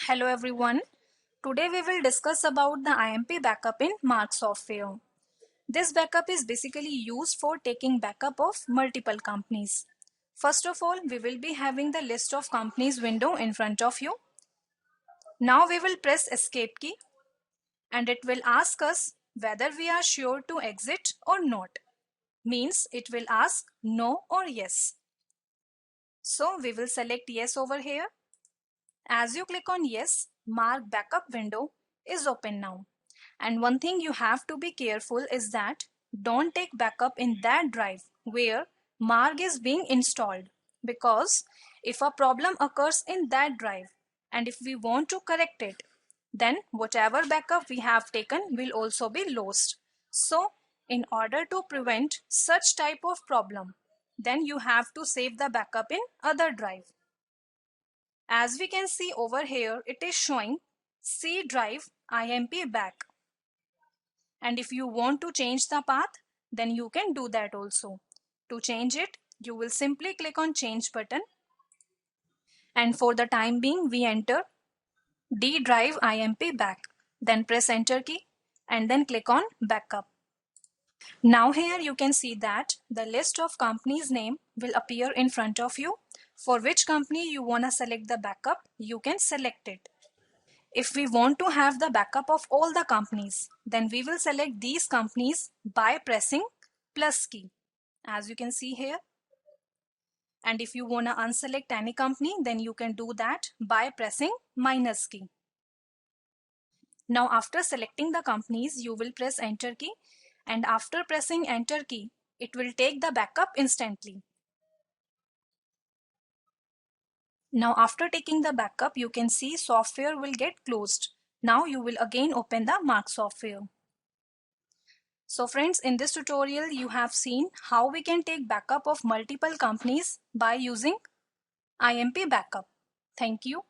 Hello everyone. Today we will discuss about the IMP backup in Mark software. This backup is basically used for taking backup of multiple companies. First of all, we will be having the list of companies window in front of you. Now we will press escape key and it will ask us whether we are sure to exit or not. Means it will ask no or yes. So we will select yes over here. As you click on yes, Mark backup window is open now. And one thing you have to be careful is that don't take backup in that drive where Mark is being installed, because if a problem occurs in that drive and if we want to correct it, then whatever backup we have taken will also be lost. So in order to prevent such type of problem, then you have to save the backup in other drive. As we can see over here, it is showing C drive IMP back. And if you want to change the path, then you can do that also. To change it, you will simply click on change button. And for the time being, we enter D drive IMP back. Then press enter key and then click on backup. Now here you can see that the list of companies name will appear in front of you. For which company you want to select the backup, you can select it. If we want to have the backup of all the companies, then we will select these companies by pressing plus key, as you can see here. And if you want to unselect any company, then you can do that by pressing minus key. Now after selecting the companies, you will press enter key, and after pressing enter key, it will take the backup instantly. Now after taking the backup, you can see software will get closed. Now you will again open the Mark software. So friends, in this tutorial you have seen how we can take backup of multiple companies by using IMP backup. Thank you.